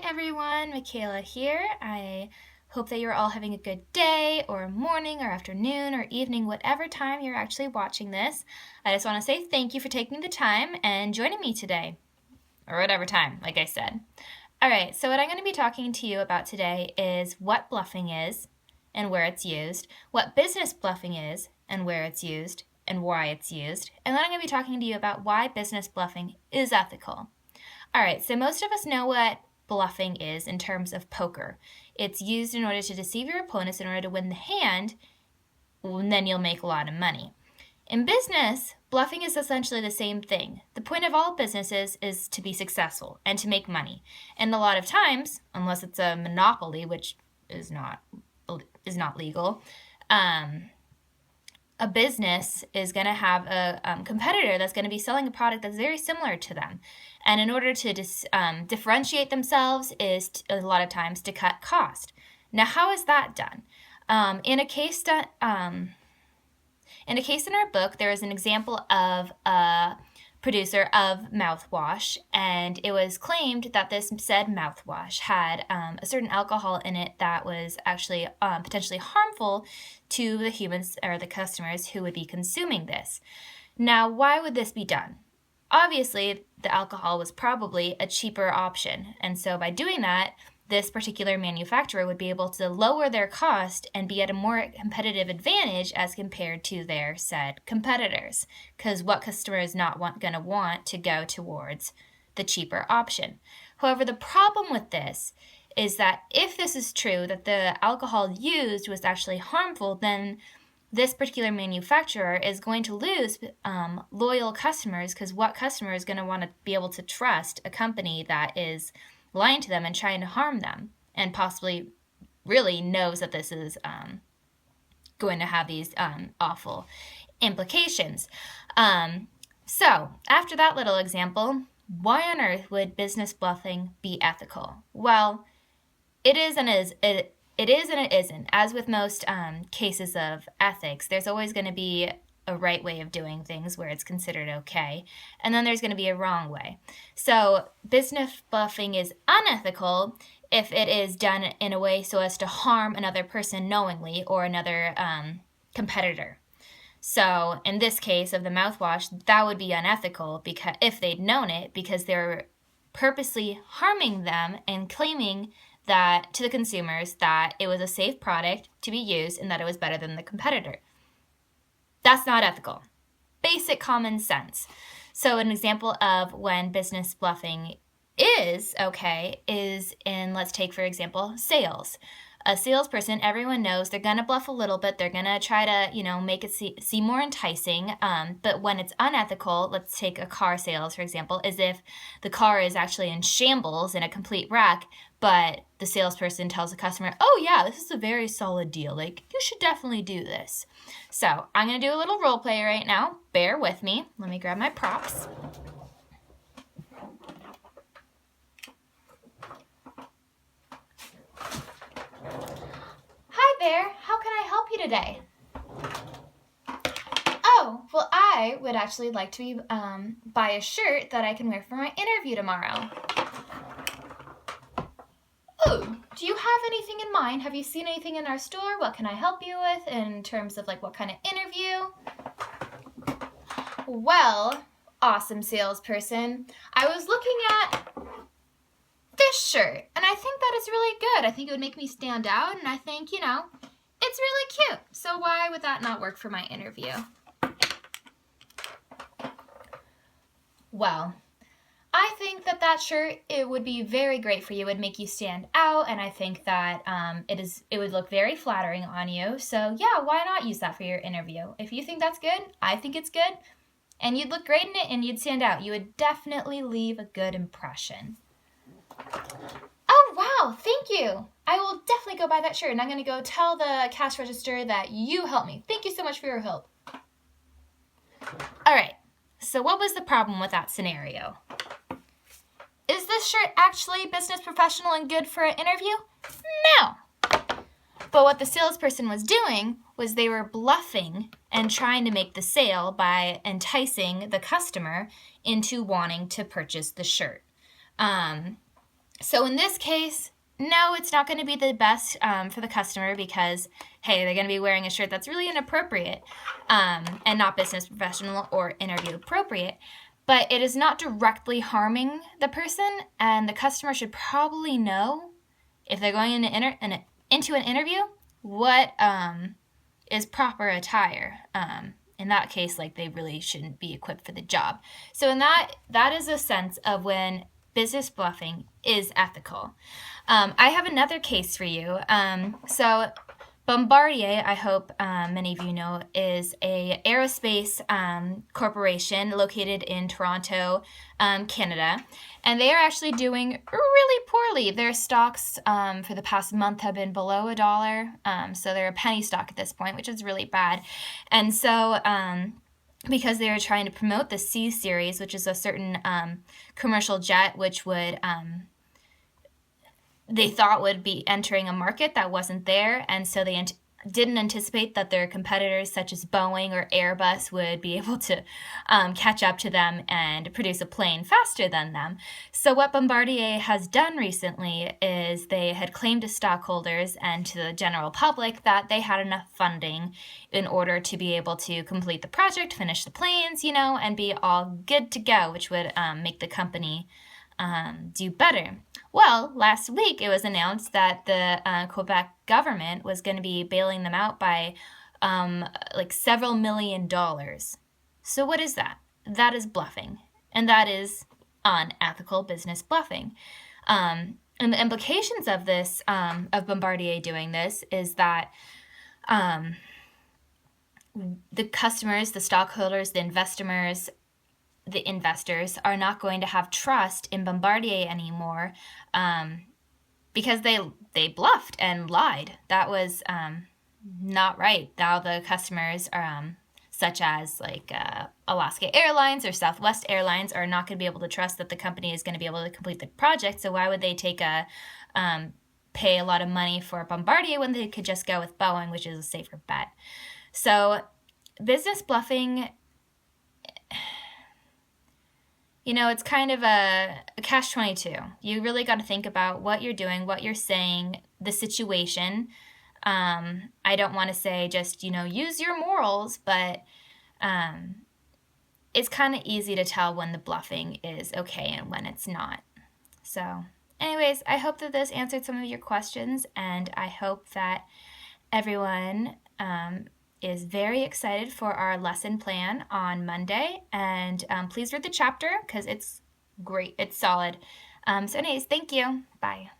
everyone, Michaela here. I hope that you're all having a good day or morning or afternoon or evening, whatever time you're actually watching this. I just want to say thank you for taking the time and joining me today, or whatever time, like I said. All right, so what I'm going to be talking to you about today is what bluffing is and where it's used, what business bluffing is and where it's used, and why it's used, and then I'm going to be talking to you about why business bluffing is ethical. All right, so most of us know what bluffing is in terms of poker. It's used in order to deceive your opponents in order to win the hand, and then you'll make a lot of money. In business, bluffing is essentially the same thing. The point of all businesses is to be successful and to make money. And a lot of times, unless it's a monopoly, which is not legal, a business is going to have a competitor that's going to be selling a product that's very similar to them. And in order to differentiate themselves is a lot of times to cut cost. Now, how is that done? In a case in our book, there is an example of a producer of mouthwash, and it was claimed that this said mouthwash had a certain alcohol in it that was actually potentially harmful to the humans or the customers who would be consuming this. Now, why would this be done? Obviously, the alcohol was probably a cheaper option, and so by doing that, this particular manufacturer would be able to lower their cost and be at a more competitive advantage as compared to their said competitors. Because what customer is not going to want to go towards the cheaper option? However, the problem with this is that if this is true, that the alcohol used was actually harmful, then this particular manufacturer is going to lose loyal customers, because what customer is going to want to be able to trust a company that is lying to them and trying to harm them and possibly really knows that this is going to have these awful implications. So after that little example, why on earth would business bluffing be ethical? Well, it is and it isn't. As with most cases of ethics, there's always going to be a right way of doing things where it's considered okay, and then there's going to be a wrong way. So business bluffing is unethical if it is done in a way so as to harm another person knowingly or another competitor. So in this case of the mouthwash, that would be unethical because if they'd known it, because they're purposely harming them and claiming that to the consumers that it was a safe product to be used and that it was better than the competitor. That's not ethical. Basic common sense. So an example of when business bluffing is okay is in, let's take for example, sales. A salesperson, everyone knows they're going to bluff a little bit. They're going to try to, make it seem more enticing. But when it's unethical, let's take a car sales, for example, is if the car is actually in shambles, in a complete wreck, but the salesperson tells the customer, oh yeah, this is a very solid deal. Like, you should definitely do this. So I'm going to do a little role play right now. Bear with me. Let me grab my props. Hi there, how can I help you today? Oh, well, I would actually like to buy a shirt that I can wear for my interview tomorrow. Oh, do you have anything in mind? Have you seen anything in our store? What can I help you with in terms of what kind of interview? Well, awesome salesperson, I was looking at this shirt, and I think that is really good. I think it would make me stand out, and I think, it's really cute. So why would that not work for my interview? Well, I think that shirt, it would be very great for you. It would make you stand out, and I think that it would look very flattering on you. So yeah, why not use that for your interview? If you think that's good, I think it's good, and you'd look great in it, and you'd stand out. You would definitely leave a good impression. Oh, wow, thank you. I will definitely go buy that shirt, and I'm going to go tell the cash register that you helped me. Thank you so much for your help. All right, so what was the problem with that scenario? Is this shirt actually business professional and good for an interview? No. But what the salesperson was doing was they were bluffing and trying to make the sale by enticing the customer into wanting to purchase the shirt. So in this case, no, it's not going to be the best for the customer because, hey, they're going to be wearing a shirt that's really inappropriate and not business professional or interview appropriate. But it is not directly harming the person, and the customer should probably know if they're going into an interview what is proper attire. In that case, like, they really shouldn't be equipped for the job. So in that is a sense of when business bluffing is ethical. I have another case for you. So Bombardier, I hope many of you know, is a aerospace corporation located in Toronto, Canada, and they are actually doing really poorly. Their stocks for the past month have been below $1, so they're a penny stock at this point, which is really bad. And so because they were trying to promote the C series, which is a certain commercial jet, which would they thought would be entering a market that wasn't there, and so they didn't anticipate that their competitors such as Boeing or Airbus would be able to catch up to them and produce a plane faster than them. So what Bombardier has done recently is they had claimed to stockholders and to the general public that they had enough funding in order to be able to complete the project, finish the planes, and be all good to go, which would make the company do better. Well, last week it was announced that the Quebec government was going to be bailing them out by like several $1 million. So what is that? That is bluffing, and that is unethical business bluffing. And the implications of this, of Bombardier doing this, is that the customers, the stockholders, the investors are not going to have trust in Bombardier anymore because they bluffed and lied. That was not right. Now the customers, such as like Alaska Airlines or Southwest Airlines, are not going to be able to trust that the company is going to be able to complete the project. So why would they pay a lot of money for Bombardier when they could just go with Boeing, which is a safer bet? So business bluffing, it's kind of a catch-22. You really got to think about what you're doing, what you're saying, the situation. I don't want to say just, use your morals, but it's kind of easy to tell when the bluffing is okay and when it's not. So anyways, I hope that this answered some of your questions, and I hope that everyone is very excited for our lesson plan on Monday. And please read the chapter because it's great. It's solid. So anyways, thank you. Bye.